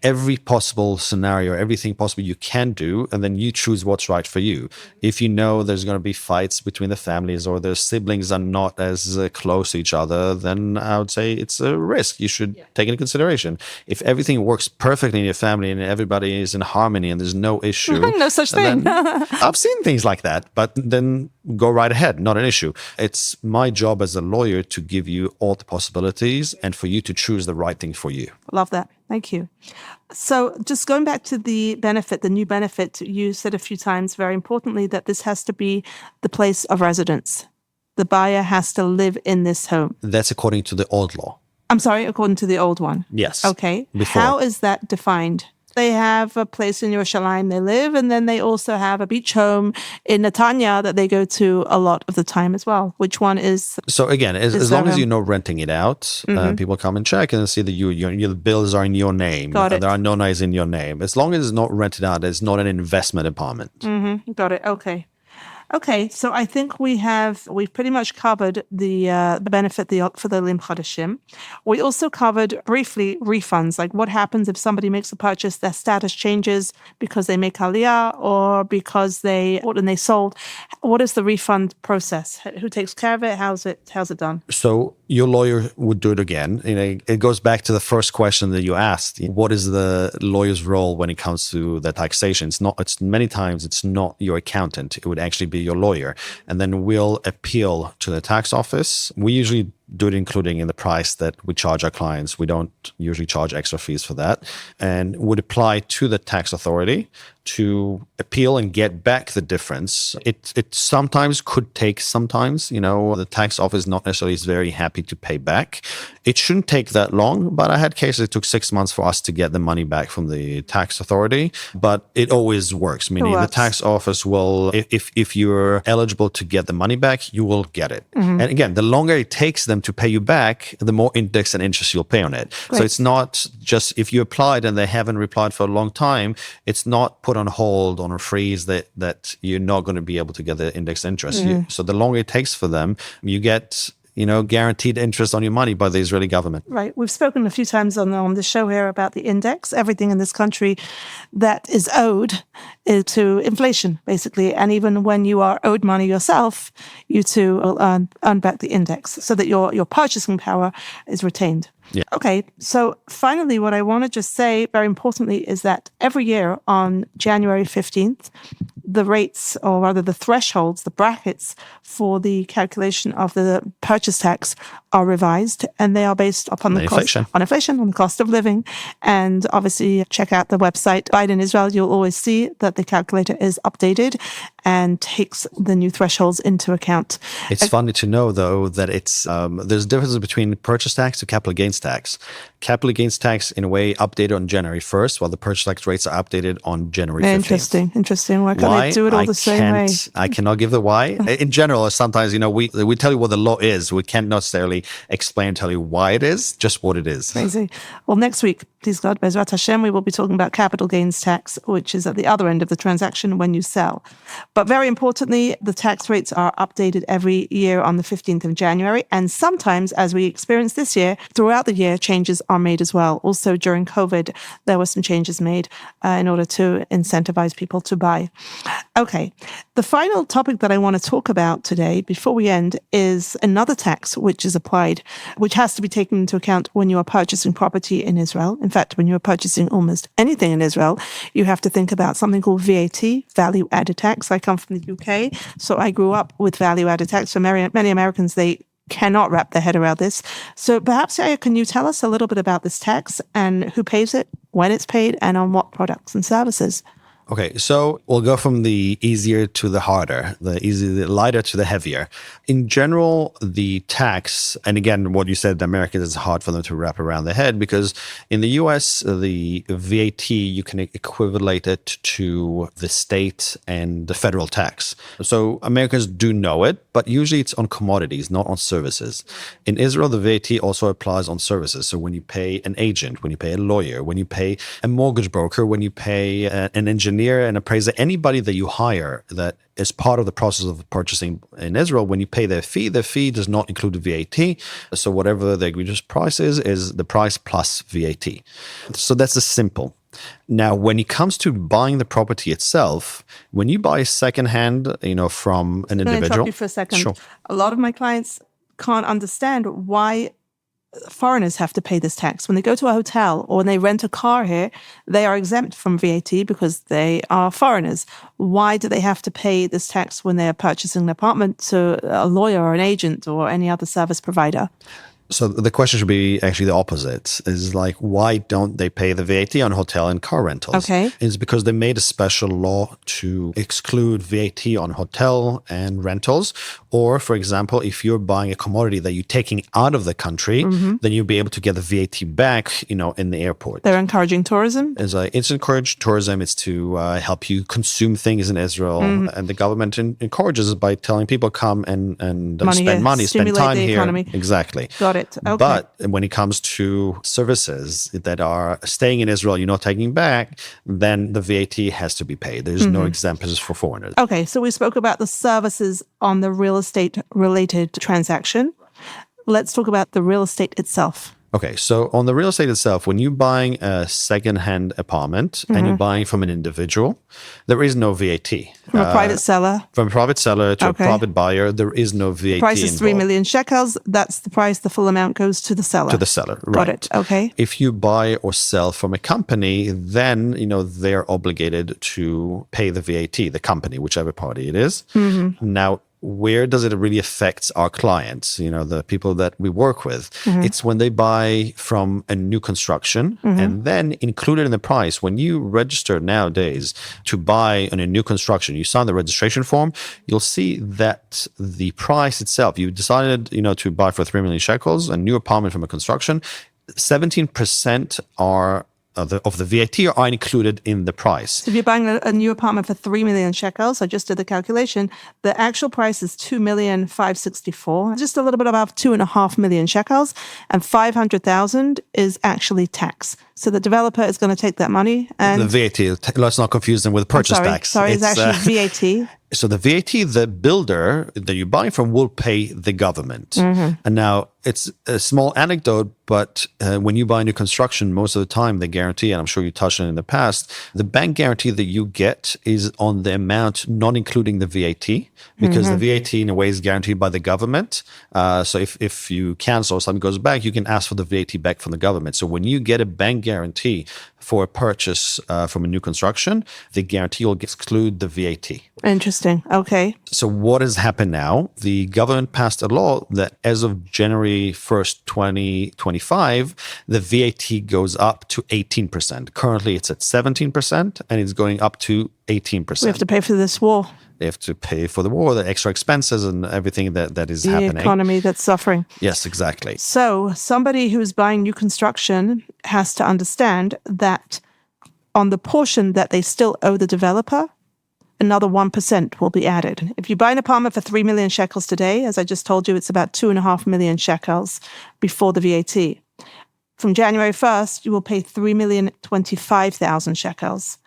every possible scenario, everything possible you can do, and then you choose what's right for you. If you know there's going to be fights between the families or their siblings are not as close to each other, then I would say it's a risk you should take into consideration. If everything works perfectly in your family and everybody is in harmony and there's no issue. No such thing. I've seen things like that, but then go right ahead, not an issue. It's my job as a lawyer to give you all the possibilities and for you to choose the right thing for you. Love that. Thank you. So just going back to the new benefit, you said a few times, very importantly, that this has to be the place of residence. The buyer has to live in this home. That's according to the old law. I'm sorry, according to the old one. Yes. Okay. Before. How is that defined? They have a place in Yerushalayim they live, and then they also have a beach home in Netanya that they go to a lot of the time as well. Which one is? So again, as long as you're not renting it out, people come and check and see that your bills are in your name. Got it. There are no names in your name. As long as it's not rented out, it's not an investment apartment. Got it. Okay, so I think we've pretty much covered the benefit for the Olim Chadashim. We also covered briefly refunds, like what happens if somebody makes a purchase, their status changes because they make Aliyah or because they bought and they sold. What is the refund process? Who takes care of it? How's it done? So your lawyer would do it again. It goes back to the first question that you asked. What is the lawyer's role when it comes to the taxation? It's many times it's not your accountant. It would actually be your lawyer, and then we'll appeal to the tax office. We usually do it including in the price that we charge our clients. We don't usually charge extra fees for that, and would apply to the tax authority to appeal and get back the difference. It sometimes could take the tax office not necessarily is very happy to pay back. It shouldn't take that long, but I had cases it took 6 months for us to get the money back from the tax authority, but it always works, meaning the tax office will, if you're eligible to get the money back, you will get it. And again, the longer it takes them to pay you back, the more index and interest you'll pay on it. Great. So it's not just if you applied and they haven't replied for a long time, it's not put on hold, on a freeze that you're not going to be able to get the index interest. So the longer it takes for them, you get guaranteed interest on your money by the Israeli government. Right. We've spoken a few times on the show here about the index. Everything in this country that is owed to inflation, basically. And even when you are owed money yourself, you too will earn back the index so that your purchasing power is retained. Yeah. Okay, so finally, what I want to just say very importantly is that every year on January 15th, the rates, or rather the thresholds, the brackets for the calculation of the purchase tax are revised, and they are based upon the cost on inflation, on the cost of living. And obviously, check out the website Biden Israel. You'll always see that the calculator is updated. and takes the new thresholds into account. It's funny to know, though, that it's there's a difference between purchase tax and capital gains tax. Capital gains tax, in a way, updated on January 1st, while the purchase tax rates are updated on January 15th. Interesting. Why can't they do it all the same way? I cannot give the why. In general, sometimes, we tell you what the law is. We can't necessarily explain and tell you why it is, just what it is. Crazy. Well, next week, please God, Bezrat Hashem, we will be talking about capital gains tax, which is at the other end of the transaction when you sell. But very importantly, the tax rates are updated every year on the 15th of January. And sometimes, as we experienced this year, throughout the year, changes are made as well. Also, during COVID, there were some changes made in order to incentivize people to buy. Okay. The final topic that I want to talk about today, before we end, is another tax which is applied, which has to be taken into account when you are purchasing property in Israel. In fact, when you are purchasing almost anything in Israel, you have to think about something called VAT, value added tax. I come from the UK, so I grew up with value added tax. For many Americans, they cannot wrap their head around this. So perhaps, Yair, can you tell us a little bit about this tax and who pays it, when it's paid, and on what products and services? Okay, so we'll go from the easier to the harder, the lighter to the heavier. In general, the tax, and again, what you said, the Americans, it's hard for them to wrap around their head because in the US, the VAT, you can equivalent it to the state and the federal tax. So Americans do know it, but usually it's on commodities, not on services. In Israel, the VAT also applies on services. So when you pay an agent, when you pay a lawyer, when you pay a mortgage broker, when you pay an engineer, an appraiser, anybody that you hire that is part of the process of purchasing in Israel, when you pay their fee does not include the VAT. So whatever the egregious price is the price plus VAT. So that's the simple. Now, when it comes to buying the property itself, when you buy secondhand, from an individual. Can I interrupt you for a second? Sure. A lot of my clients can't understand why foreigners have to pay this tax. When they go to a hotel or when they rent a car here, they are exempt from VAT because they are foreigners. Why do they have to pay this tax when they are purchasing an apartment to a lawyer or an agent or any other service provider? So the question should be actually the opposite. Is like, why don't they pay the VAT on hotel and car rentals? Okay. It's because they made a special law to exclude VAT on hotel and rentals. Or, for example, if you're buying a commodity that you're taking out of the country, then you'll be able to get the VAT back, in the airport. They're encouraging tourism? It's encouraged tourism. It's to help you consume things in Israel. And the government encourages it by telling people come and spend money, spend time here. Economy. Exactly. Got it. Okay. But when it comes to services that are staying in Israel, you're not taking back, then the VAT has to be paid. There's no exemptions for foreigners. Okay, so we spoke about the services on the real estate related transaction. Let's talk about the real estate itself. Okay, so on the real estate itself, when you're buying a second-hand apartment and you're buying from an individual, there is no VAT. From a private seller? From a private seller to a private buyer, there is no VAT The price is 3 million shekels. That's the price. The full amount goes to the seller. To the seller, right. Got it. Okay. If you buy or sell from a company, then, they're obligated to pay the VAT, the company, whichever party it is. Now, where does it really affect our clients, the people that we work with? It's when they buy from a new construction and then included in the price. When you register nowadays to buy on a new construction, you sign the registration form, you'll see that the price itself, you decided, to buy for 3 million shekels, a new apartment from a construction, 17% are of the VAT are included in the price. So if you're buying a new apartment for 3 million shekels, I just did the calculation, the actual price is 2,564,000, just a little bit above 2.5 million shekels, and 500,000 is actually tax. So the developer is going to take that money and... The VAT, let's not confuse them with purchase tax. Sorry, it's actually VAT. So the VAT, the builder that you're buying from will pay the government. And now it's a small anecdote, but when you buy new construction, most of the time they guarantee, and I'm sure you touched on it in the past, the bank guarantee that you get is on the amount, not including the VAT, because the VAT in a way is guaranteed by the government. So if you cancel or something goes back, you can ask for the VAT back from the government. So when you get a bank guarantee for a purchase from a new construction, the guarantee will exclude the VAT. Interesting. Okay. So what has happened now? The government passed a law that as of January January 1st, 2025, the VAT goes up to 18%. Currently, it's at 17%, and it's going up to 18%. We have to pay for this war. They have to pay for the war, the extra expenses, and everything that is happening. The economy that's suffering. Yes, exactly. So somebody who's buying new construction has to understand that on the portion that they still owe the developer, another 1% will be added. If you buy an apartment for 3 million shekels today, as I just told you, it's about 2.5 million shekels before the VAT. From January 1st, you will pay 3,025,000 shekels,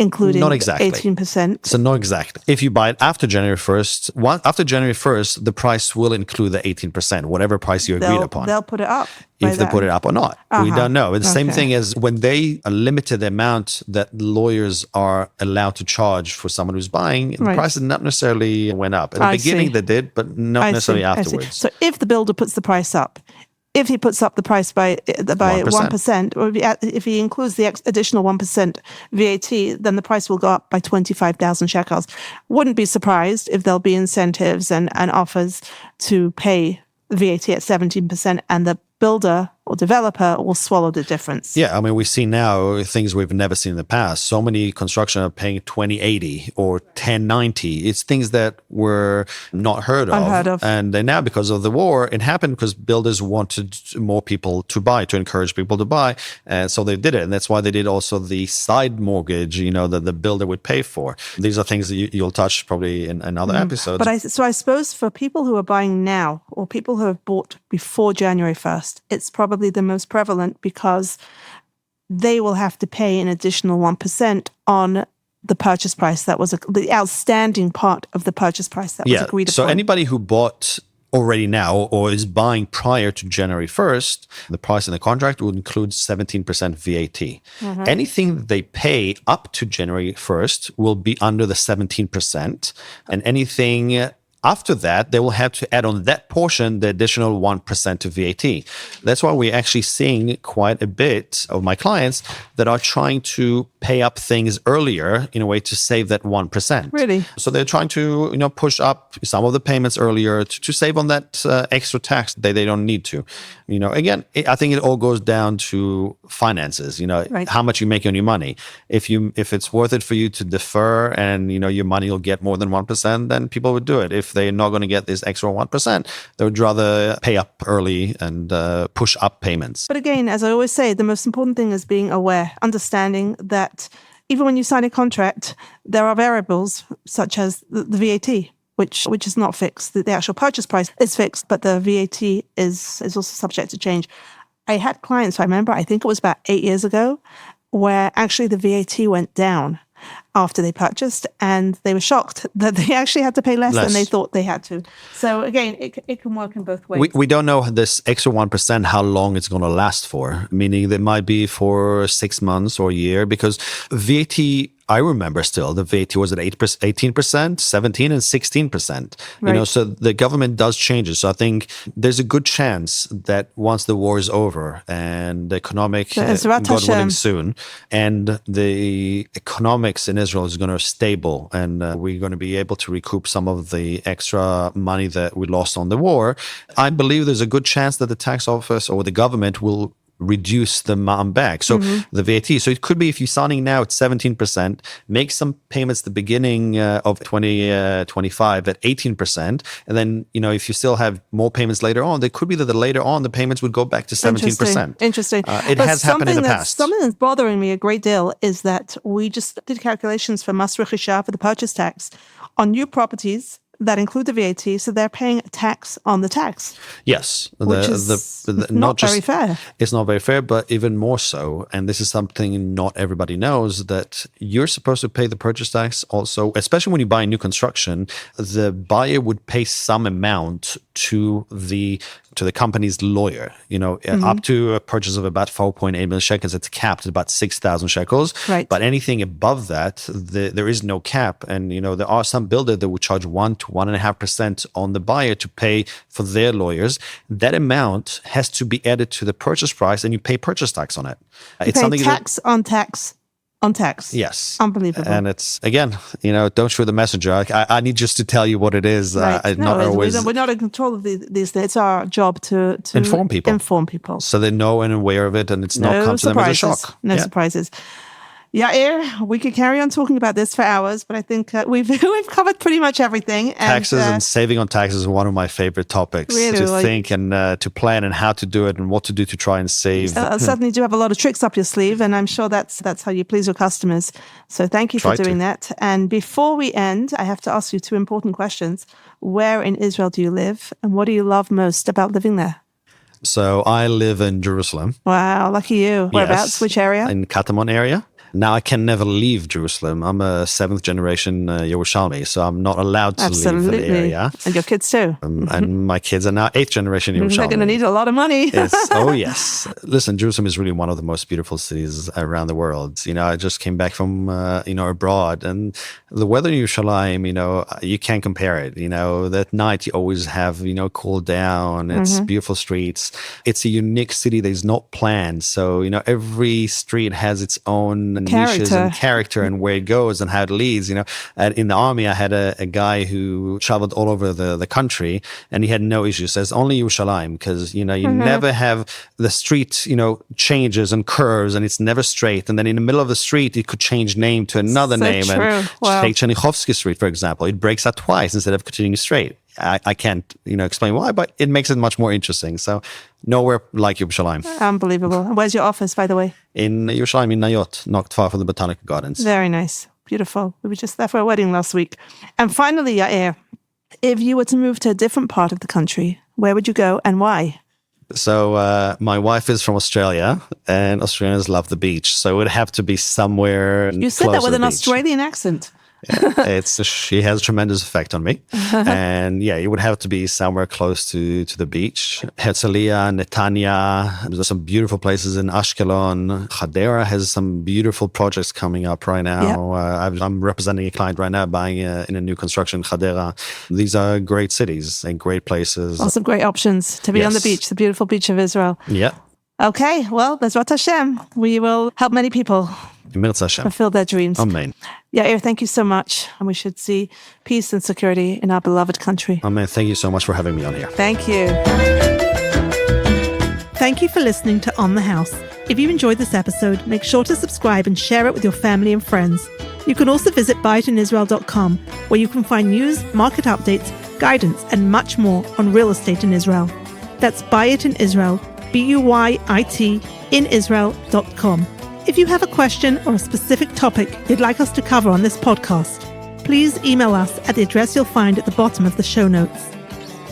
including not exactly 18%. So not exactly. If you buy it after January 1st, after January 1st, the price will include the 18%, whatever price you agreed upon. They'll put it up. If they put it up or not. We don't know. It's the same thing as when they limited the amount that lawyers are allowed to charge for someone who's buying, the prices not necessarily went up. At the beginning they did, but not necessarily afterwards. So if the builder puts the price up, if he puts up the price by 1%, or if he includes the additional 1% VAT, then the price will go up by 25,000 shekels. Wouldn't be surprised if there'll be incentives and offers to pay VAT at 17%, and the builder or developer will swallow the difference. Yeah, I mean, we see now things we've never seen in the past. So many construction are paying 2080 or 1090. It's things that were not unheard of. And then now, because of the war, it happened because builders wanted more people to buy, to encourage people to buy. And so they did it. And that's why they did also the side mortgage, that the builder would pay for. These are things that you'll touch probably in another episode. But I suppose for people who are buying now, or people who have bought before January 1st, it's probably the most prevalent because they will have to pay an additional 1% on the purchase price that was the outstanding part of the purchase price that was agreed upon. So anybody who bought already now or is buying prior to January 1st, the price in the contract would include 17% VAT. Anything that they pay up to January 1st will be under the 17%, and anything after that, they will have to add on that portion the additional 1% of VAT. That's why we're actually seeing quite a bit of my clients that are trying to pay up things earlier in a way to save that 1%. Really? So they're trying to push up some of the payments earlier to save on that extra tax that they don't need to. Again, I think it all goes down to finances. How much you make on your money. If it's worth it for you to defer and your money will get more than 1%, then people would do it. If they're not going to get this extra 1%, they would rather pay up early and push up payments. But again, as I always say, the most important thing is being aware, understanding that even when you sign a contract, there are variables such as the VAT, which is not fixed. The actual purchase price is fixed, but the VAT is also subject to change. I had clients, I think it was about 8 years ago, where actually the VAT went down after they purchased, and they were shocked that they actually had to pay less than they thought they had to. So again, it can work in both ways. We don't know this extra 1% how long it's going to last for, meaning that might be for 6 months or a year, because VAT, I remember still, the VAT was at 18%, 17% and 16%. Right. So the government does change it. So I think there's a good chance that once the war is over and the economic, God willing soon, and the economics in Israel is going to stable, and we're going to be able to recoup some of the extra money that we lost on the war, I believe there's a good chance that the tax office or the government will reduce the amount back. So the VAT. So it could be if you're signing now at 17%, make some payments at the beginning of 2025 at 18%. And then, if you still have more payments later on, it could be that later on the payments would go back to 17%. Interesting. It has happened in the past. Something that's bothering me a great deal is that we just did calculations for Mas Rechisha for the purchase tax on new properties that include the VAT, so they're paying tax on the tax. Yes. Which is not very fair. It's not very fair, but even more so, and this is something not everybody knows, that you're supposed to pay the purchase tax also, especially when you buy new construction, the buyer would pay some amount to the company's lawyer, up to a purchase of about 4.8 million shekels. It's capped at about 6,000 shekels. Right. But anything above that, there is no cap. And, there are some builders that would charge 1 to 1.5% on the buyer to pay for their lawyers. That amount has to be added to the purchase price, and you pay purchase tax on it. It's something tax on tax On tax. Yes. Unbelievable. And it's, again, don't shoot the messenger. I need just to tell you what it is. Right. Not always. We're not in control of these things. It's our job to inform people. So they know and aware of it, and it's not come to them as a shock. No surprises. Yair, we could carry on talking about this for hours, but I think we've covered pretty much everything. Taxes and saving on taxes is one of my favorite topics to think and to plan and how to do it and what to do to try and save. Certainly do have a lot of tricks up your sleeve, and I'm sure that's how you please your customers. So thank you for doing that. And before we end, I have to ask you two important questions. Where in Israel do you live, and what do you love most about living there? So I live in Jerusalem. Wow, lucky you. Whereabouts? Yes, which area? In Katamon area. Now, I can never leave Jerusalem. I'm a 7th generation Yerushalmi, so I'm not allowed to leave the area. And your kids too. And my kids are now 8th generation Yerushalmi. They're going to need a lot of money. Yes. Oh, yes. Listen, Jerusalem is really one of the most beautiful cities around the world. I just came back from, abroad, and the weather in Yerushalayim, you can't compare it. That night you always have, cool down. It's beautiful streets. It's a unique city that is not planned. So, every street has its own niches and character and where it goes and how it leads. And in the army, I had a guy who traveled all over the country, and he had no issues. There's only Yerushalayim because you never have the street changes and curves, and it's never straight. And then in the middle of the street, it could change name to another name. True. And take Chernichovsky Street, for example, it breaks out twice instead of continuing straight. I can't explain why, but it makes it much more interesting. So nowhere like Yerushalayim. Unbelievable. And where's your office, by the way? In Yerushalayim, in Nayot, not far from the Botanical Gardens. Very nice. Beautiful. We were just there for a wedding last week. And finally, Yair, if you were to move to a different part of the country, where would you go and why? So my wife is from Australia, and Australians love the beach. So it would have to be somewhere You said that with an Australian accent. She has a tremendous effect on me. And it would have to be somewhere close to the beach. Herzliya, Netanya, there's some beautiful places in Ashkelon. Hadera has some beautiful projects coming up right now. Yep. I'm representing a client right now buying in a new construction in Hadera. These are great cities and great places. Lots of great options to be on the beach, the beautiful beach of Israel. Yeah. Okay, well, Bezrat Hashem, we will help many people fulfill their dreams. Amen. Yair, thank you so much. And we should see peace and security in our beloved country. Amen. Thank you so much for having me on here. Thank you. Thank you for listening to On the House. If you enjoyed this episode, make sure to subscribe and share it with your family and friends. You can also visit buyitinisrael.com, where you can find news, market updates, guidance, and much more on real estate in Israel. That's Buy It in Israel, BUYIT in Israel.com. If you have a question or a specific topic you'd like us to cover on this podcast, please email us at the address you'll find at the bottom of the show notes.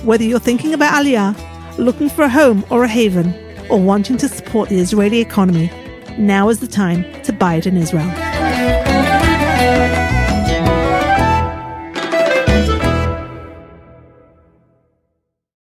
Whether you're thinking about Aliyah, looking for a home or a haven, or wanting to support the Israeli economy, now is the time to buy it in Israel.